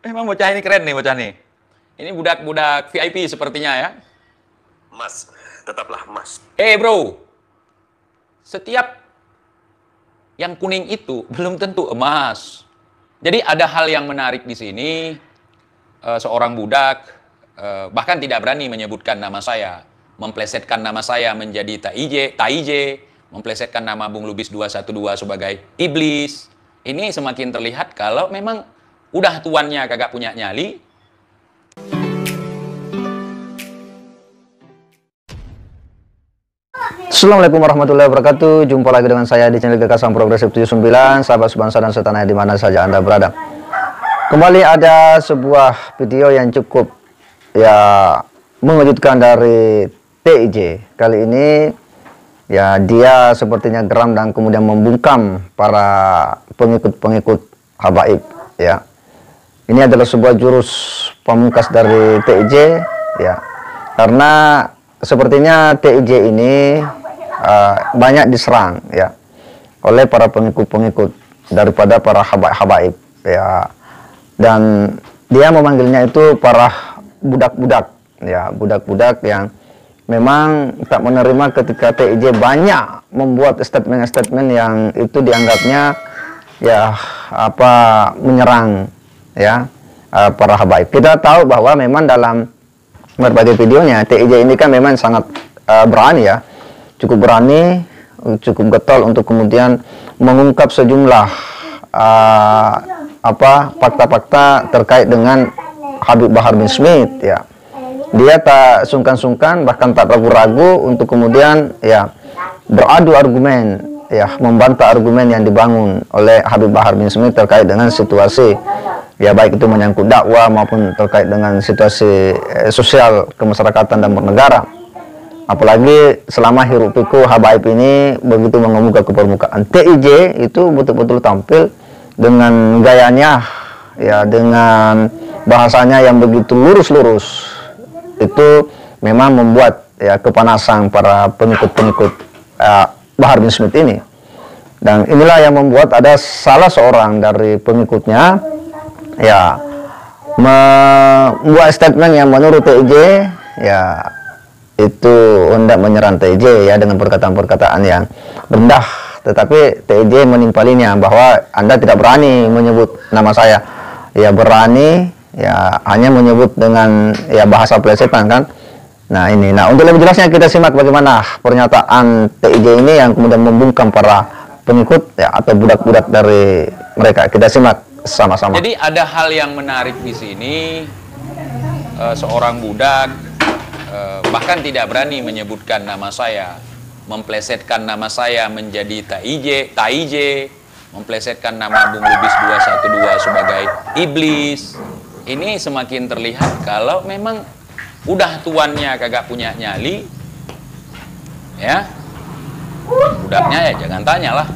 Emang bocah ini keren nih, bocah nih. Ini budak-budak VIP sepertinya ya. Mas, tetaplah Mas. Bro, setiap yang kuning itu belum tentu emas. Jadi ada hal yang menarik di sini. Seorang budak bahkan tidak berani menyebutkan nama saya, memplesetkan nama saya menjadi TIJ, memplesetkan nama Bung Lubis 212 sebagai iblis. Ini semakin terlihat kalau memang udah tuannya kagak punya nyali. Assalamualaikum warahmatullahi wabarakatuh. Jumpa lagi dengan saya di channel Gagasan Progresif 79. Sahabat sebangsa dan setanah di mana saja Anda berada. Kembali ada sebuah video yang cukup mengejutkan dari TIJ. Kali ini dia sepertinya geram dan kemudian membungkam para pengikut-pengikut habaib ya. Ini adalah sebuah jurus pamungkas dari TIJ ya. Karena sepertinya TIJ ini banyak diserang ya oleh para pengikut-pengikut daripada para habaib ya. Dan dia memanggilnya itu para budak-budak ya, budak-budak yang memang tak menerima ketika TIJ banyak membuat statement-statement yang itu dianggapnya menyerang ya para habaib. Kita tahu bahwa memang dalam berbagai videonya TIJ ini kan memang sangat berani ya, cukup berani, cukup getol untuk kemudian mengungkap sejumlah fakta-fakta terkait dengan Habib Bahar bin Smith ya. Dia tak sungkan-sungkan, bahkan tak ragu-ragu untuk kemudian beradu argumen ya, membantah argumen yang dibangun oleh Habib Bahar bin Smith terkait dengan situasi baik itu menyangkut dakwah maupun terkait dengan situasi sosial kemasyarakatan dan bernegara. Apalagi selama hiruk pikuk habaib ini begitu mengemuka ke permukaan. TIJ itu betul-betul tampil dengan gayanya ya, dengan bahasanya yang begitu lurus-lurus. Itu memang membuat kepanasan para pengikut-pengikut Bahar bin Smith ini. Dan inilah yang membuat ada salah seorang dari pengikutnya membuat statement yang menurut TIJ itu hendak menyerang TIJ dengan perkataan-perkataan yang rendah. Tetapi TIJ menimpalinya bahwa Anda tidak berani menyebut nama saya, berani hanya menyebut dengan bahasa plesetan kan. Nah untuk lebih jelasnya kita simak bagaimana pernyataan TIJ ini yang kemudian membungkam para pengikut atau budak-budak dari mereka. Kita simak sama-sama. Jadi ada hal yang menarik di sini. Seorang budak bahkan tidak berani menyebutkan nama saya, memplesetkan nama saya menjadi TIJ, memplesetkan nama Bung Lubis 212 sebagai iblis. Ini semakin terlihat kalau memang udah tuannya kagak punya nyali ya. Budaknya jangan tanyalah.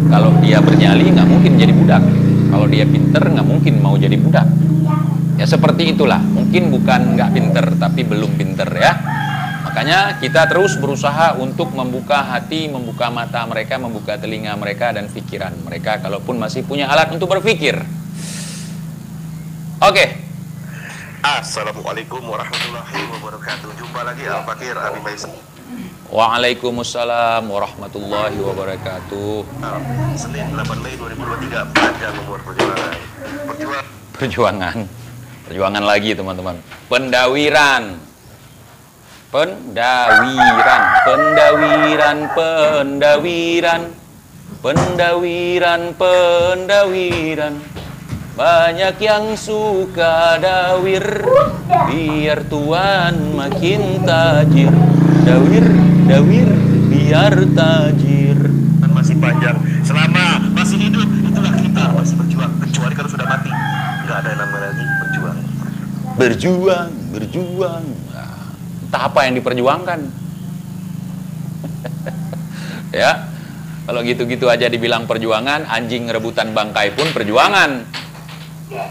Kalau dia bernyali nggak mungkin jadi budak. Kalau dia pinter nggak mungkin mau jadi budak. Ya seperti itulah. Mungkin bukan nggak pinter tapi belum pinter ya. Makanya kita terus berusaha untuk membuka hati, membuka mata mereka, membuka telinga mereka dan pikiran mereka kalaupun masih punya alat untuk berpikir. Oke. Assalamualaikum warahmatullahi wabarakatuh. Jumpa lagi Al-Fakir Abi Faisal. Waalaikumsalam warahmatullahi wabarakatuh. Senin 8 Mei 2023, panjang umur perjuangan. Perjuangan lagi teman-teman. Pendawiran. Banyak yang suka dawir, biar tuan makin tajir. Dawir, biar tajir. Masih panjang, selama masih hidup itulah kita masih berjuang. Kecuali kalau sudah mati, nggak ada nama lagi berjuang. Berjuang. Nah, entah apa yang diperjuangkan. Ya, kalau gitu-gitu aja dibilang perjuangan, anjing rebutan bangkai pun perjuangan.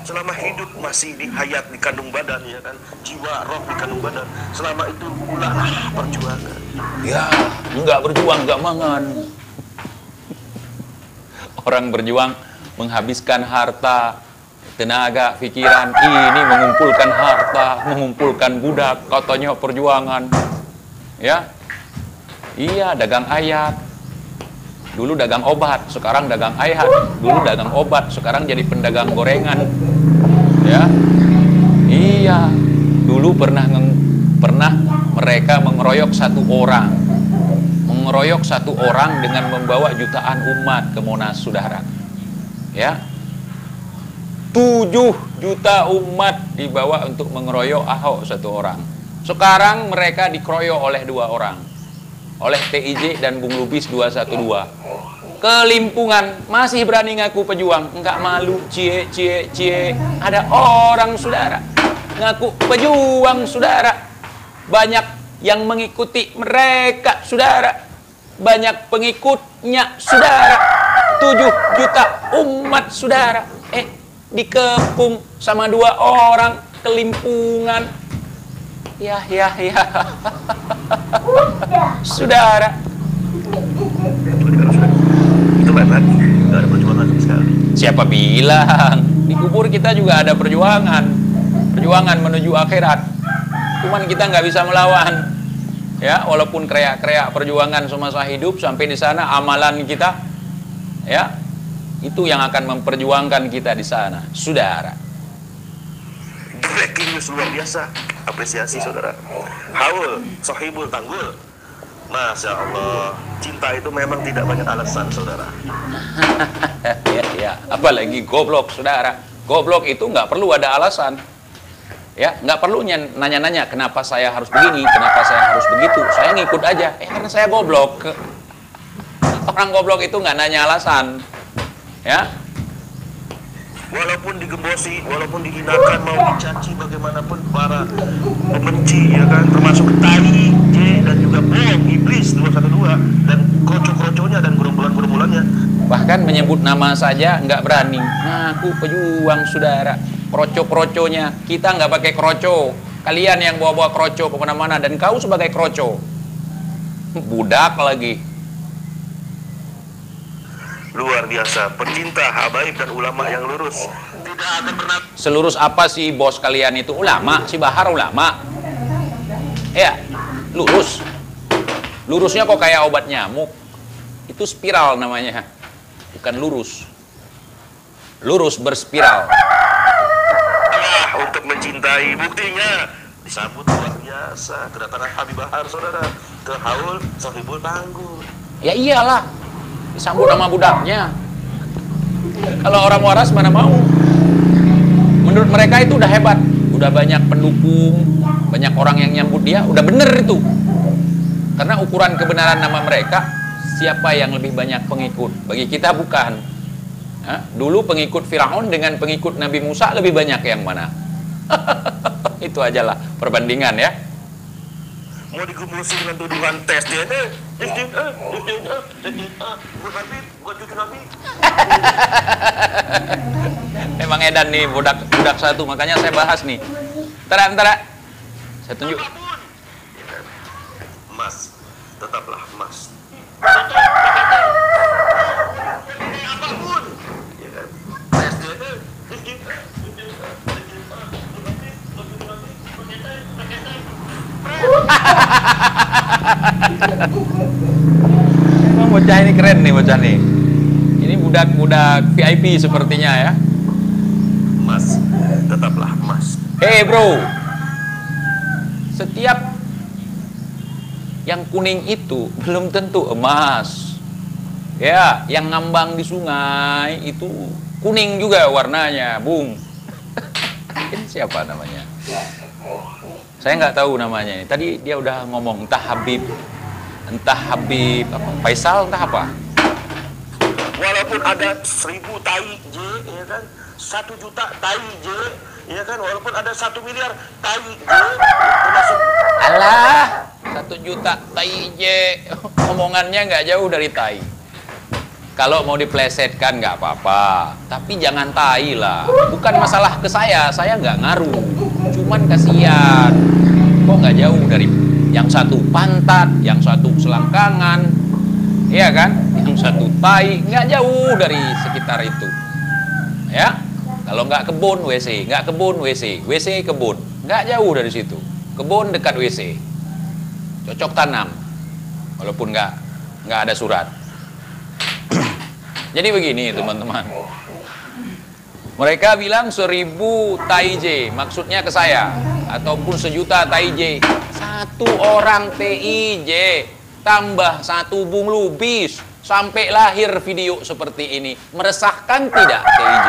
Selama hidup masih di hayat di kandung badan ya kan, jiwa roh di kandung badan, selama itu ulanglah perjuangan. Ya, enggak berjuang enggak mangan. orang berjuang menghabiskan harta, tenaga, pikiran, ini mengumpulkan harta, mengumpulkan budak, katanya perjuangan. Ya. Iya, dagang ayat. Dulu dagang obat, sekarang dagang ayat. Dulu dagang obat, sekarang jadi pendagang gorengan. Ya. Iya. Dulu pernah mereka mengeroyok satu orang dengan membawa jutaan umat ke Monas, saudara. Ya, 7 juta umat dibawa untuk mengeroyok Ahok satu orang. Sekarang mereka dikeroyok oleh 2 orang, oleh TIJ dan Bung Lubis 212. Kelimpungan, masih berani ngaku pejuang, enggak malu, cie. Ada orang, saudara, ngaku pejuang, saudara. Banyak yang mengikuti mereka, saudara. Banyak pengikutnya, saudara. 7 juta umat, saudara. Dikepung sama 2 orang, kelimpungan. Ya. Saudara. Itu benar, nggak ada perjuangan sama sekali. Siapa bilang? Di kubur kita juga ada perjuangan. Perjuangan menuju akhirat. Cuman kita nggak bisa melawan. Ya, walaupun kreak-kreak perjuangan semasa hidup, sampai di sana amalan kita, ya, itu yang akan memperjuangkan kita di sana, saudara. Breaking news luar biasa, apresiasi saudara. Haul, Sohibul Tanggul. Masya Allah, cinta itu memang tidak banyak alasan, saudara. Ya, apalagi goblok, saudara. Goblok itu nggak perlu ada alasan. Ya, nggak perlu nanya-nanya kenapa saya harus begini, kenapa saya harus begitu. Saya ngikut aja. Karena saya goblok. Orang goblok itu nggak nanya alasan. Ya. Walaupun digembosi, walaupun dihinakan, mau dicaci bagaimanapun para pembenci, ya kan, termasuk Tai J dan juga Bom Iblis 212 dan kroco-kroconya dan gerombolan-gerombolannya. Bahkan menyebut nama saja nggak berani. Ngaku pejuang, saudara. Kroco-kroconya, kita nggak pakai kroco. Kalian yang bawa-bawa kroco kemana-mana, dan kau sebagai kroco. Budak lagi. Luar biasa, pecinta habaib dan ulama yang lurus. Tidak akan pernah. Selurus apa sih bos kalian itu? Ulama, si Bahar ulama. Ya, lurus. Lurusnya kok kayak obat nyamuk. Itu spiral namanya. Bukan lurus. Lurus berspiral. Untuk mencintai, buktinya disambut luar biasa kedatangan Habib Bahar, saudara, ke Haul Sohibul Tanggul. Ya iyalah, disambut sama budaknya. Kalau orang waras mana mau. Menurut mereka itu udah hebat, udah banyak pendukung, banyak orang yang nyambut dia, udah bener itu. Karena ukuran kebenaran nama mereka, siapa yang lebih banyak pengikut. Bagi kita bukan. Dulu pengikut Firaun dengan pengikut Nabi Musa lebih banyak yang mana? Itu ajalah perbandingan, ya. Mau digembosi dengan tuduhan tes DNA, bukan cucu Nabi. Memang edan nih budak satu, makanya saya bahas nih. Antara saya tunjuk. Emas, tetaplah emas. Apapun, ya kan? Tes DNA, Emang bocah ini keren nih, bocah nih. Ini budak-budak VIP sepertinya, ya. emas, tetaplah emas. Bro, setiap yang kuning itu belum tentu emas. Ya, yang ngambang di sungai itu kuning juga warnanya, Bung. Ini siapa namanya? Saya nggak tahu namanya ini. Tadi dia udah ngomong entah Habib apa, Faisal entah apa. Walaupun ada 1000 Tai J, ya kan, 1 juta Tai J, ya kan, walaupun ada 1 miliar Tai J, termasuk. Alah, 1 juta Tai J, omongannya nggak jauh dari Tai. Kalau mau diplesetkan nggak apa-apa, tapi jangan tai lah. Bukan masalah ke saya nggak ngaruh. Cuman kasihan, kok nggak jauh dari yang satu pantat, yang satu selangkangan, iya kan? Yang satu tai, nggak jauh dari sekitar itu. Ya, kalau nggak kebun WC, nggak kebun WC, WC kebun, nggak jauh dari situ. Kebun dekat WC, cocok tanam, walaupun nggak ada surat. Jadi begini teman-teman, mereka bilang 1000 TIJ, maksudnya ke saya, ataupun 1.000.000 TIJ. Satu orang TIJ tambah 1 Bung Lubis sampai lahir video seperti ini, meresahkan tidak TIJ?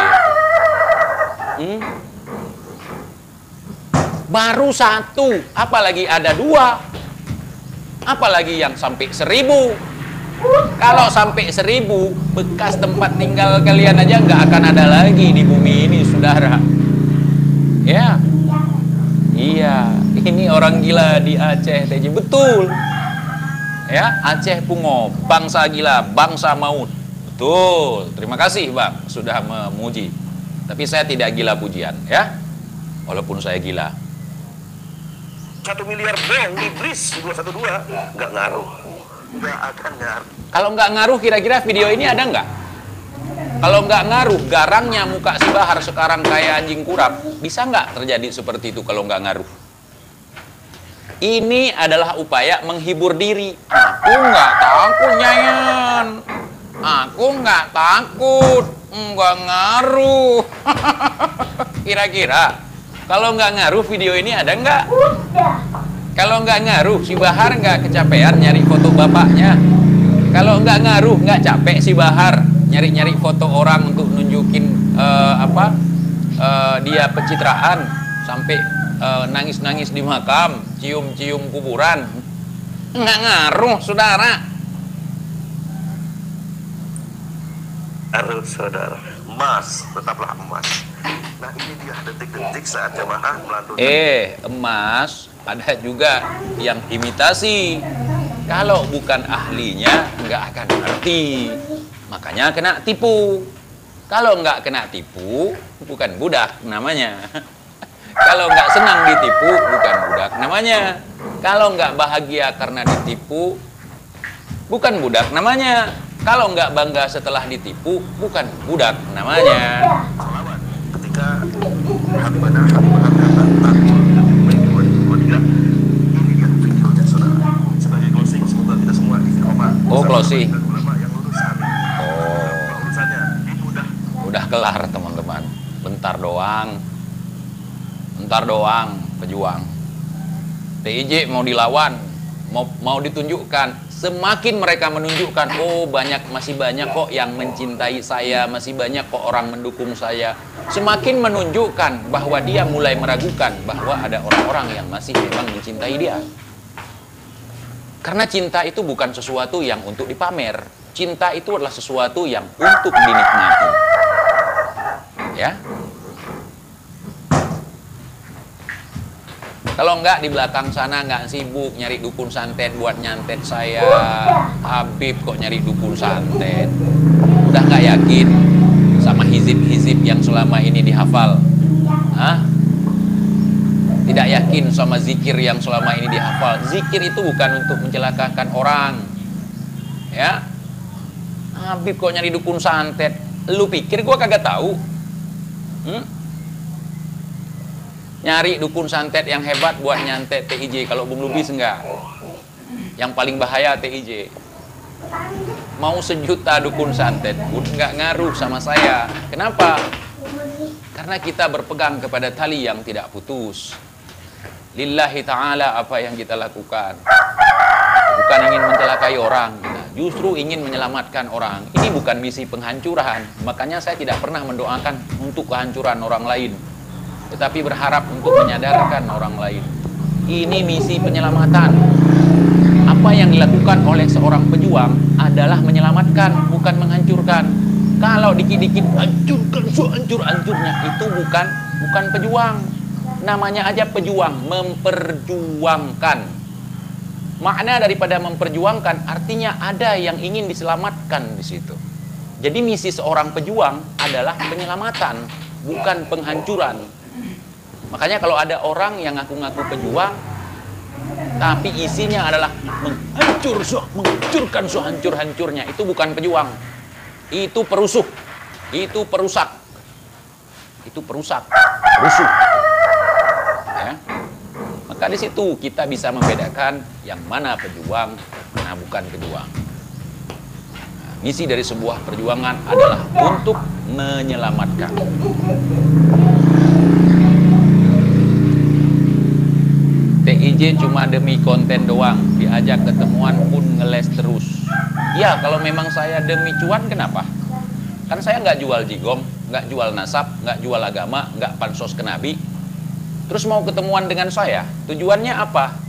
Baru 1, apalagi ada 2, apalagi yang sampai 1000. Kalau sampai 1000, bekas tempat tinggal kalian aja nggak akan ada lagi di bumi ini, saudara. Ya, iya, ini orang gila di Aceh, TJ, betul. Ya, Aceh Pungo, bangsa gila, bangsa maut. Betul, terima kasih Bang, sudah memuji. Tapi saya tidak gila pujian, ya. Walaupun saya gila. 1 miliar bong iblis 212 nggak ngaruh. Nggak akan ngaruh. Kalau nggak ngaruh, kira-kira video ini ada nggak? Kalau nggak ngaruh, garangnya muka si Bahar sekarang kayak anjing kurap, bisa nggak terjadi seperti itu kalau nggak ngaruh? Ini adalah upaya menghibur diri. Aku nggak takut, Nyayan. Aku nggak takut, nggak ngaruh. Kira-kira kalau nggak ngaruh, video ini ada nggak? Kalau nggak ngaruh, si Bahar nggak kecapean nyari foto bapaknya. Kalau nggak ngaruh, nggak capek si Bahar nyari-nyari foto orang untuk nunjukin dia pencitraan sampai nangis-nangis di makam, cium-cium kuburan. Nggak ngaruh, saudara. Ngaruh, saudara. Emas, tetaplah emas. Nah, ini dia detik-detik saat jamaah melantunkan. Emas ada juga yang imitasi. Kalau bukan ahlinya nggak akan ngerti, makanya kena tipu. Kalau nggak kena tipu, bukan budak namanya. Kalau nggak senang ditipu, bukan budak namanya. Kalau nggak bahagia karena ditipu, bukan budak namanya. Kalau nggak bangga setelah ditipu, bukan budak namanya. Salawat ketika Habibana kata takut ini dia videonya, saudara. Sebagai closing, semoga kita semua istiqomah. Oh, closing. Dan ulama yang lurus, amin. Oh, Urusannya ini udah kelar teman-teman. Bentar doang, pejuang. TIJ mau dilawan, mau ditunjukkan. Semakin mereka menunjukkan, oh masih banyak kok yang mencintai saya, masih banyak kok orang mendukung saya. Semakin menunjukkan bahwa dia mulai meragukan bahwa ada orang-orang yang masih memang mencintai dia. Karena cinta itu bukan sesuatu yang untuk dipamer. Cinta itu adalah sesuatu yang untuk dinikmati. Ya. Kalau enggak di belakang sana nggak sibuk nyari dukun santet buat nyantet saya. Habib kok nyari dukun santet. Udah nggak yakin sama hizib-hizib yang selama ini dihafal? Hah? Tidak yakin sama zikir yang selama ini dihafal? Zikir itu bukan untuk mencelakakan orang. Ya. Habib kok nyari dukun santet? Lu pikir gua kagak tahu? Nyari dukun santet yang hebat buat nyantet TIJ. Kalau Bung Lubis enggak. Yang paling bahaya TIJ. Mau 1.000.000 dukun santet enggak ngaruh sama saya. Kenapa? Karena kita berpegang kepada tali yang tidak putus. Lillahi ta'ala apa yang kita lakukan. Bukan ingin mencelakai orang. Kita justru ingin menyelamatkan orang. Ini bukan misi penghancuran. Makanya saya tidak pernah mendoakan untuk kehancuran orang lain, tetapi berharap untuk menyadarkan orang lain. Ini misi penyelamatan. Apa yang dilakukan oleh seorang pejuang adalah menyelamatkan, bukan menghancurkan. Kalau dikit-dikit hancurkan sehancur-hancurnya, itu bukan pejuang. Namanya aja pejuang, memperjuangkan. Makna daripada memperjuangkan artinya ada yang ingin diselamatkan di situ. Jadi misi seorang pejuang adalah penyelamatan, bukan penghancuran. Makanya kalau ada orang yang ngaku-ngaku pejuang, tapi isinya adalah menghancurkan sehancur-hancurnya. Itu bukan pejuang, itu perusuh, itu perusak, rusuh. Ya. Maka di situ kita bisa membedakan yang mana pejuang, mana bukan pejuang. Nah, misi dari sebuah perjuangan adalah untuk menyelamatkan. TIJ cuma demi konten doang, diajak ketemuan pun ngeles terus. Ya, kalau memang saya demi cuan, kenapa? Kan saya nggak jual jigong, nggak jual nasab, nggak jual agama, nggak pansos ke Nabi. Terus mau ketemuan dengan saya, tujuannya apa?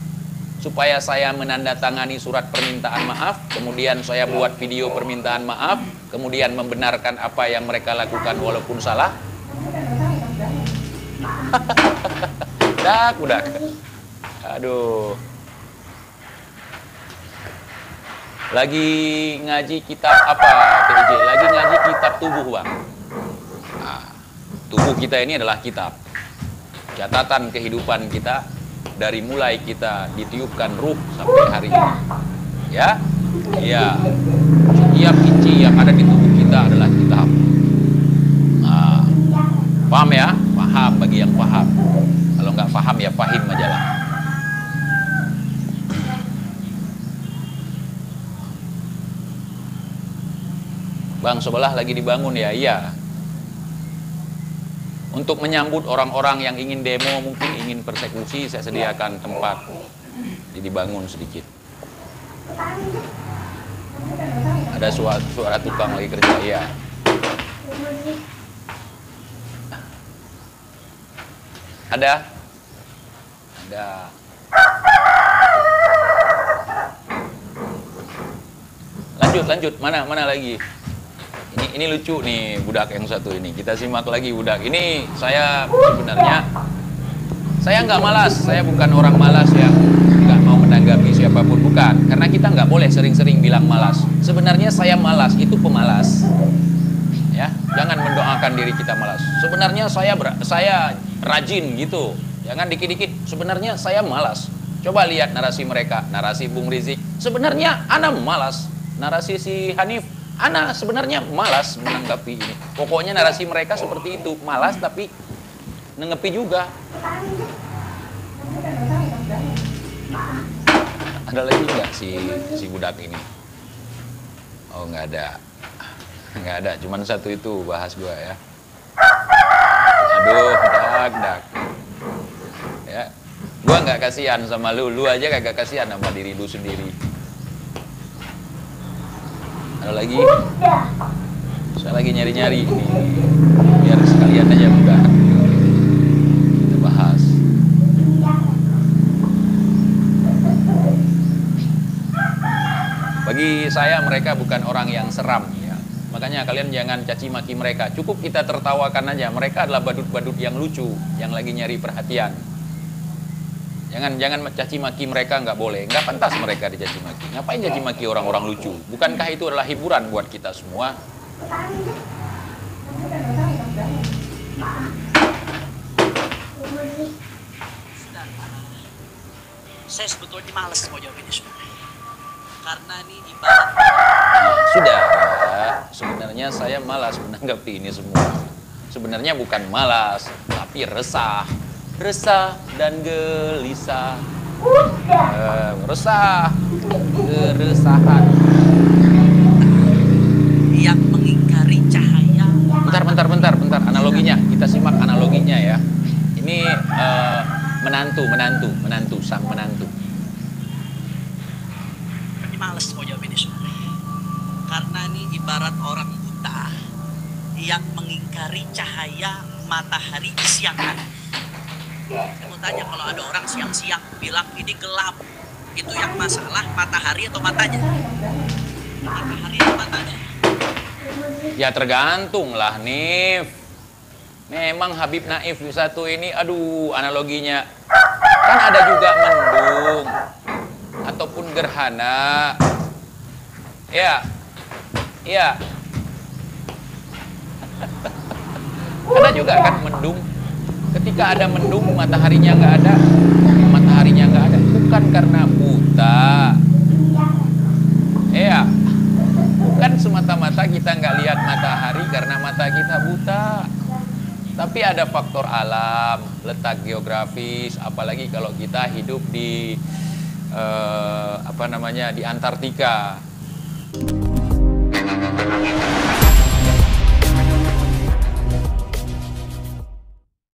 Supaya saya menandatangani surat permintaan maaf, kemudian saya buat video permintaan maaf, kemudian membenarkan apa yang mereka lakukan walaupun salah. Udah. Aduh. Lagi ngaji kitab apa, TIJ? Lagi ngaji kitab tubuh, Bang. Nah, tubuh kita ini adalah kitab. Catatan kehidupan kita dari mulai kita ditiupkan ruh sampai hari ini. Ya? Iya. Setiap inci yang ada di tubuh kita adalah kitab. Nah, paham ya? Paham bagi yang paham. Kalau nggak paham ya pahim aja lah. Bang, sebelah lagi dibangun ya? Iya. Untuk menyambut orang-orang yang ingin demo, mungkin ingin persekusi, saya sediakan tempat. Jadi dibangun sedikit. Ada suara tukang lagi kerja, ya. Ada? Lanjut. Mana lagi? Ini lucu nih budak yang satu ini. Kita simak lagi budak. Ini saya sebenarnya nggak malas. Saya bukan orang malas yang nggak mau menanggapi siapapun, bukan. Karena kita nggak boleh sering-sering bilang malas. Sebenarnya saya malas, itu pemalas. Ya, jangan mendoakan diri kita malas. Sebenarnya saya rajin gitu. Jangan dikit-dikit. Sebenarnya saya malas. Coba lihat narasi mereka, narasi Bung Rizik. Sebenarnya ana malas. Narasi si Hanif, ana sebenarnya malas menanggapi ini. Pokoknya narasi mereka seperti itu, malas tapi nanggapi juga. Ada lagi nggak si budak ini? Oh, nggak ada, cuman satu itu bahas gua ya. Aduh, dak. Ya, gua nggak kasihan sama lu aja kagak kasihan sama diri lu sendiri. Ada lagi? Saya lagi nyari-nyari ini, biar sekalian aja udah kita bahas. Bagi saya mereka bukan orang yang seram ya. Makanya kalian jangan caci maki mereka. Cukup kita tertawakan aja. Mereka adalah badut-badut yang lucu, yang lagi nyari perhatian. Jangan mencaci maki mereka, nggak boleh. Nggak pantas mereka dicaci maki. Ngapain caci maki orang-orang lucu? Bukankah itu adalah hiburan buat kita semua? Saya sebetulnya malas mau jawab ini semua. Karena ini ibarat. Sudah, sebenarnya saya malas menanggapi ini semua. Sebenarnya bukan malas, tapi resah dan gelisah. Keresahan. Yang mengingkari cahaya. Bentar. Analoginya, kita simak analoginya ya. Ini menantu, sang menantu. Ini males mau jawab ini semua. Karena ini ibarat orang buta yang mengingkari cahaya matahari di siang hari. Saya mau tanya, kalau ada orang siang-siang bilang ini gelap, itu yang masalah matahari atau matanya? Matahari atau matanya? Ya tergantung lah, Nif. Memang Habib Naif satu ini, aduh analoginya. Kan ada juga mendung ataupun gerhana. Ya. Ada juga kan mendung. Ketika ada mendung, mataharinya nggak ada, matahari mataharinya nggak ada, bukan karena buta. Iya, bukan semata-mata kita nggak lihat matahari karena mata kita buta. Tapi ada faktor alam, letak geografis, apalagi kalau kita hidup di di Antartika.